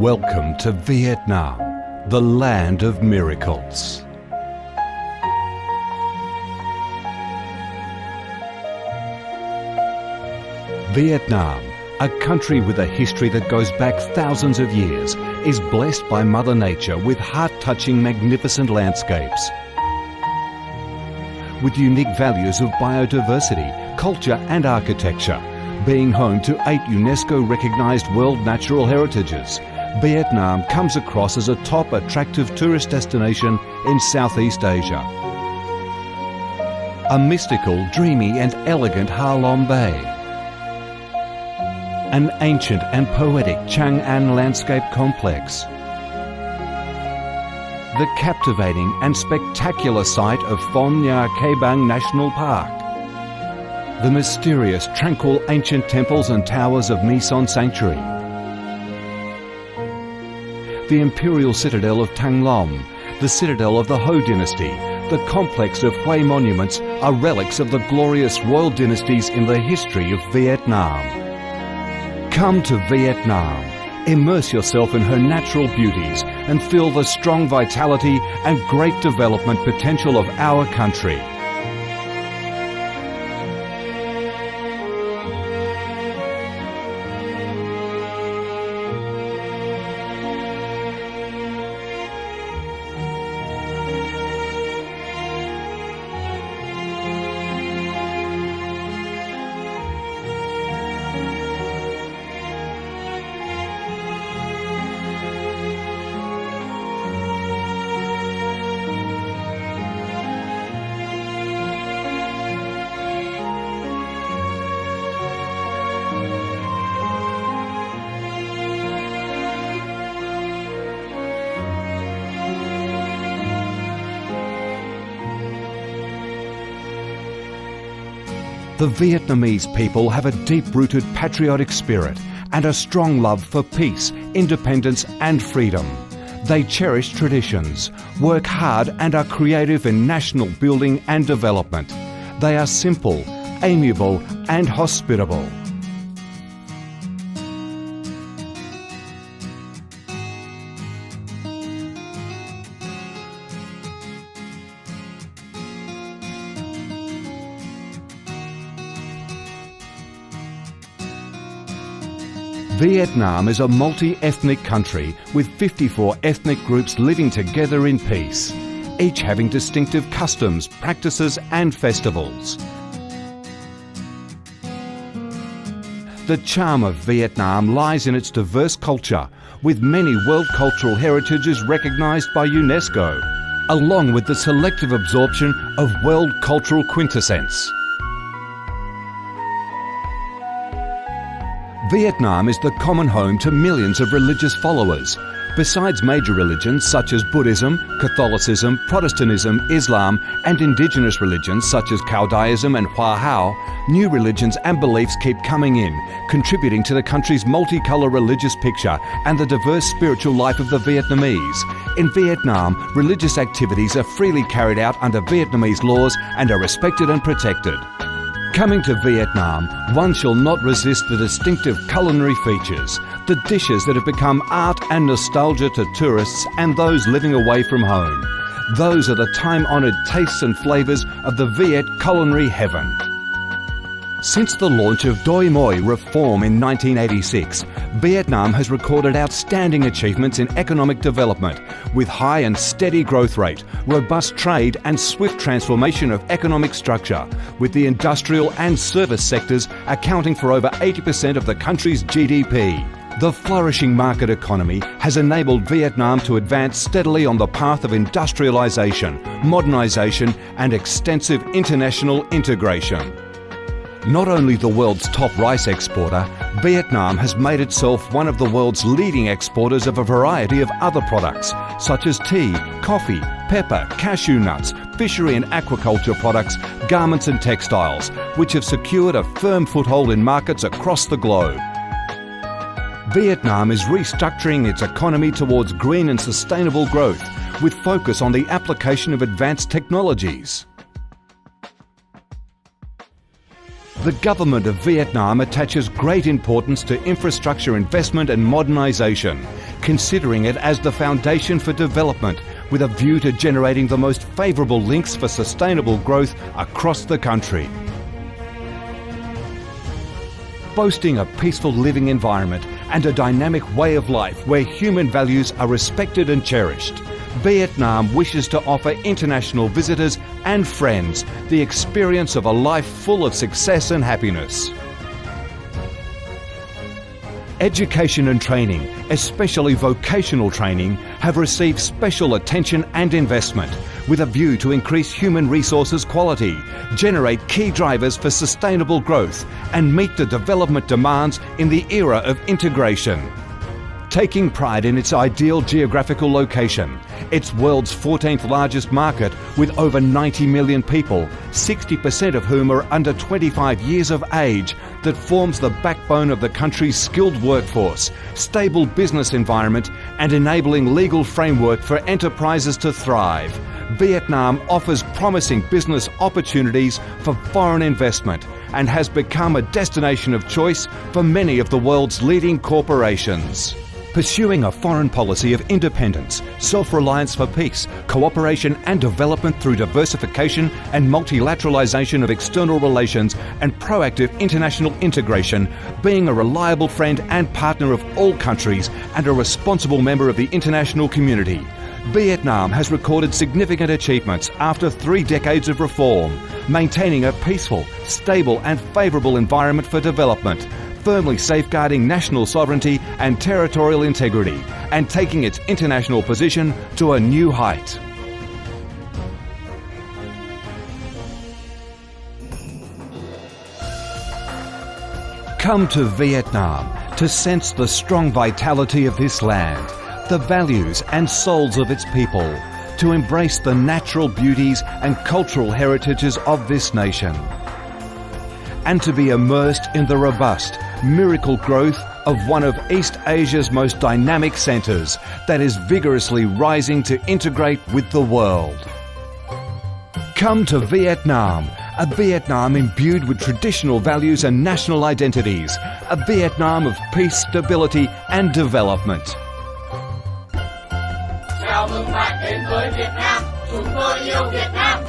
Welcome to Vietnam, the land of miracles. Vietnam, a country with a history that goes back thousands of years, is blessed by Mother Nature with heart-touching, magnificent landscapes. With unique values of biodiversity, culture and architecture, being home to 8 UNESCO-recognised World Natural Heritages, Vietnam comes across as a top attractive tourist destination in Southeast Asia. A mystical, dreamy and elegant Ha Long Bay. An ancient and poetic Chang An landscape complex. The captivating and spectacular site of Phong Nha Ke Bang National Park. The mysterious, tranquil ancient temples and towers of My Son Sanctuary. The imperial citadel of Thăng Long, the citadel of the Ho dynasty, the complex of Hue monuments are relics of the glorious royal dynasties in the history of Vietnam. Come to Vietnam, immerse yourself in her natural beauties and feel the strong vitality and great development potential of our country. The Vietnamese people have a deep-rooted patriotic spirit and a strong love for peace, independence and freedom. They cherish traditions, work hard and are creative in national building and development. They are simple, amiable and hospitable. Vietnam is a multi-ethnic country with 54 ethnic groups living together in peace, each having distinctive customs, practices and festivals. The charm of Vietnam lies in its diverse culture, with many World Cultural Heritages recognised by UNESCO, along with the selective absorption of World Cultural Quintessence. Vietnam is the common home to millions of religious followers. Besides major religions such as Buddhism, Catholicism, Protestantism, Islam and indigenous religions such as Caodaism and Hoa Hao, new religions and beliefs keep coming in, contributing to the country's multicolour religious picture and the diverse spiritual life of the Vietnamese. In Vietnam, religious activities are freely carried out under Vietnamese laws and are respected and protected. Coming to Vietnam, one shall not resist the distinctive culinary features, the dishes that have become art and nostalgia to tourists and those living away from home. Those are the time-honoured tastes and flavours of the Viet culinary heaven. Since the launch of Doi Moi reform in 1986, Vietnam has recorded outstanding achievements in economic development, with high and steady growth rate, robust trade and swift transformation of economic structure, with the industrial and service sectors accounting for over 80% of the country's GDP. The flourishing market economy has enabled Vietnam to advance steadily on the path of industrialisation, modernisation and extensive international integration. Not only the world's top rice exporter, Vietnam has made itself one of the world's leading exporters of a variety of other products, such as tea, coffee, pepper, cashew nuts, fishery and aquaculture products, garments and textiles, which have secured a firm foothold in markets across the globe. Vietnam is restructuring its economy towards green and sustainable growth, with focus on the application of advanced technologies. The government of Vietnam attaches great importance to infrastructure investment and modernisation, considering it as the foundation for development, with a view to generating the most favourable links for sustainable growth across the country. Boasting a peaceful living environment and a dynamic way of life where human values are respected and cherished, Vietnam wishes to offer international visitors and friends the experience of a life full of success and happiness. Education and training, especially vocational training, have received special attention and investment with a view to increase human resources quality, generate key drivers for sustainable growth, and meet the development demands in the era of integration. Taking pride in its ideal geographical location, its world's 14th largest market with over 90 million people, 60% of whom are under 25 years of age, that forms the backbone of the country's skilled workforce, stable business environment, and enabling legal framework for enterprises to thrive, Vietnam offers promising business opportunities for foreign investment and has become a destination of choice for many of the world's leading corporations. Pursuing a foreign policy of independence, self-reliance for peace, cooperation and development through diversification and multilateralization of external relations and proactive international integration, being a reliable friend and partner of all countries and a responsible member of the international community. Vietnam has recorded significant achievements after 3 decades of reform, maintaining a peaceful, stable and favourable environment for development, firmly safeguarding national sovereignty and territorial integrity, and taking its international position to a new height. Come to Vietnam to sense the strong vitality of this land, the values and souls of its people, to embrace the natural beauties and cultural heritages of this nation, and to be immersed in the robust, miracle growth of one of East Asia's most dynamic centres that is vigorously rising to integrate with the world. Come to Vietnam, a Vietnam imbued with traditional values and national identities, a Vietnam of peace, stability and development. Chào mừng bạn đến với Việt Nam, chúng tôi yêu Việt Nam.